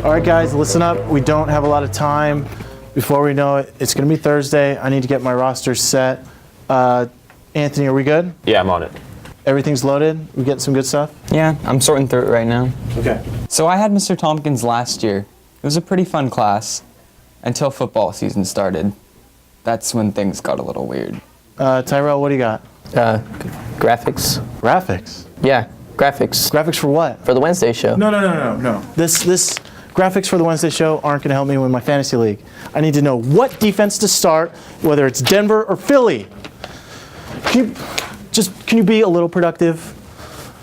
All right, guys, listen up. We don't have a lot of time. Before we know it, it's going to be Thursday. I need to get my roster set. Anthony, are we good? Yeah, I'm on it. Everything's loaded? We getting some good stuff? Yeah, I'm sorting through it right now. Okay. So I had Mr. Tompkins last year. It was a pretty fun class until football season started. That's when things got a little weird. Tyrell, what do you got? Graphics. Graphics? Yeah, graphics. Graphics for what? For the Wednesday show. No. This graphics for the Wednesday show aren't going to help me win my fantasy league. I need to know what defense to start, whether it's Denver or Philly. Can you be a little productive?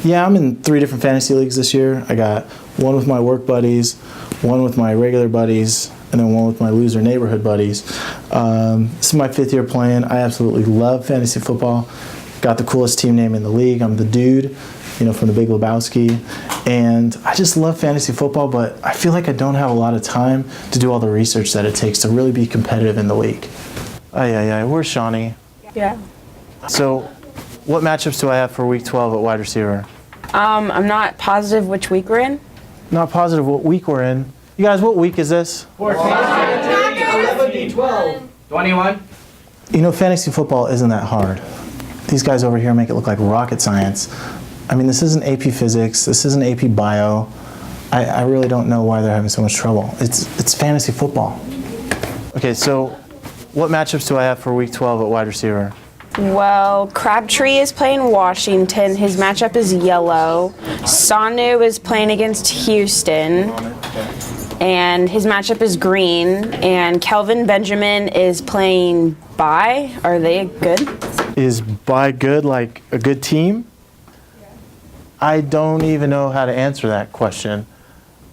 Yeah, I'm in 3 different fantasy leagues this year. I got one with my work buddies, one with my regular buddies, and then one with my loser neighborhood buddies. This is my 5th year playing. I absolutely love fantasy football. Got the coolest team name in the league. I'm the dude, from the Big Lebowski. And I just love fantasy football, but I feel like I don't have a lot of time to do all the research that it takes to really be competitive in the league. Where's Shawnee? Yeah. So, what matchups do I have for week 12 at wide receiver? I'm not positive which week we're in. Not positive what week we're in. You guys, what week is this? 14, 11, 12, 21. Fantasy football isn't that hard. These guys over here make it look like rocket science. I mean, this isn't AP Physics. This isn't AP Bio. I really don't know why they're having so much trouble. It's fantasy football. Okay, so what matchups do I have for week 12 at wide receiver? Well, Crabtree is playing Washington. His matchup is yellow. Sanu is playing against Houston. And his matchup is green. And Kelvin Benjamin is playing Bye. Are they good? Is Bye good, like a good team? I don't even know how to answer that question.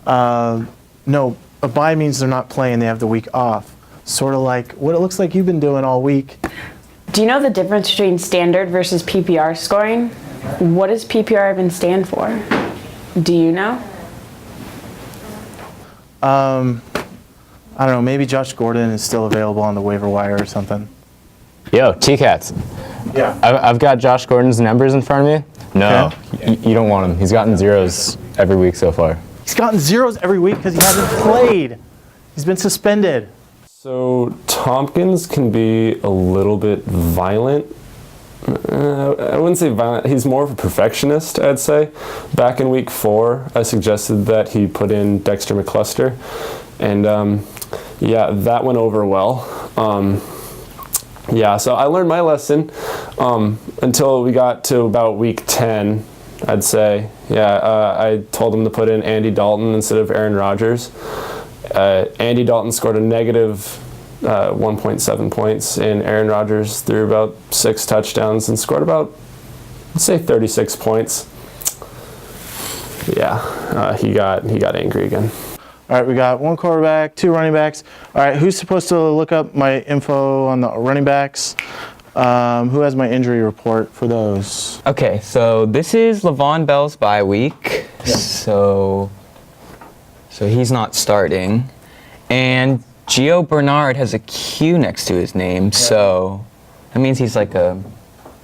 No, a bye means they're not playing. They have the week off. Sort of like what it looks like you've been doing all week. Do you know the difference between standard versus PPR scoring? What does PPR even stand for? Do you know? I don't know. Maybe Josh Gordon is still available on the waiver wire or something. Yo, T-Cats. Yeah. I've got Josh Gordon's numbers in front of me. No, Okay. you don't want him. He's gotten zeros every week so far. He's gotten zeros every week because he hasn't played. He's been suspended. So Tompkins can be a little bit violent. I wouldn't say violent. He's more of a perfectionist, I'd say. Back in week 4, I suggested that he put in Dexter McCluster. And that went over well. So I learned my lesson until we got to about week 10, I'd say. I told him to put in Andy Dalton instead of Aaron Rodgers. Andy Dalton scored a negative 1.7 points, and Aaron Rodgers threw about 6 touchdowns and scored about, let's say, 36 points. He got angry again. All right, we got 1 quarterback, 2 running backs. All right, who's supposed to look up my info on the running backs? Who has my injury report for those? Okay, so this is Le'Veon Bell's bye week. Yeah. So he's not starting. And Gio Bernard has a Q next to his name, so that means he's like a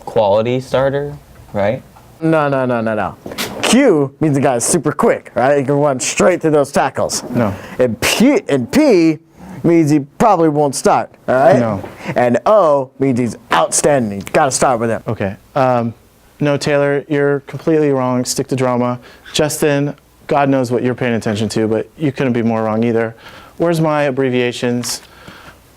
quality starter, right? No. Q means the guy's super quick, right? He can run straight through those tackles. No. And P means he probably won't start, all right? No. And O means he's outstanding. Got to start with him. Okay. No, Taylor, you're completely wrong. Stick to drama. Justin, God knows what you're paying attention to, but you couldn't be more wrong either. Where's my abbreviations?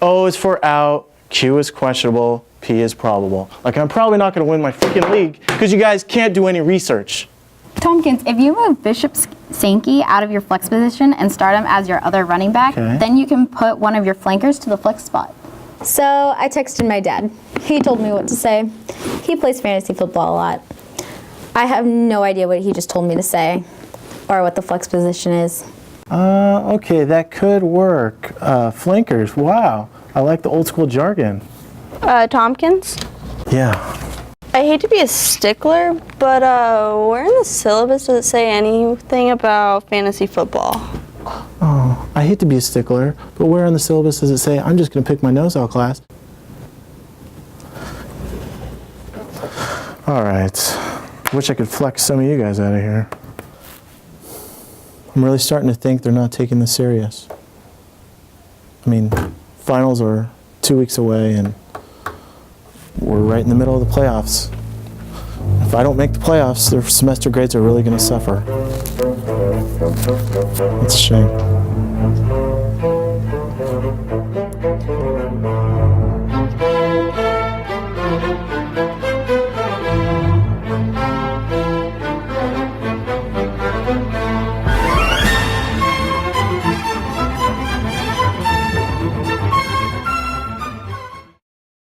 O is for out, Q is questionable, P is probable. Like, I'm probably not going to win my freaking league because you guys can't do any research. Tompkins, if you move Bishop Sankey out of your flex position and start him as your other running back, then you can put one of your flankers to the flex spot. So I texted my dad. He told me what to say. He plays fantasy football a lot. I have no idea what he just told me to say or what the flex position is. Okay, that could work. Flankers, wow. I like the old school jargon. Tompkins? Yeah. I hate to be a stickler, but where in the syllabus does it say anything about fantasy football? Oh, I hate to be a stickler, but where on the syllabus does it say I'm just going to pick my nose out class? All right. Wish I could flex some of you guys out of here. I'm really starting to think they're not taking this serious. I mean, finals are 2 weeks away and we're right in the middle of the playoffs. If I don't make the playoffs, their semester grades are really going to suffer. It's a shame.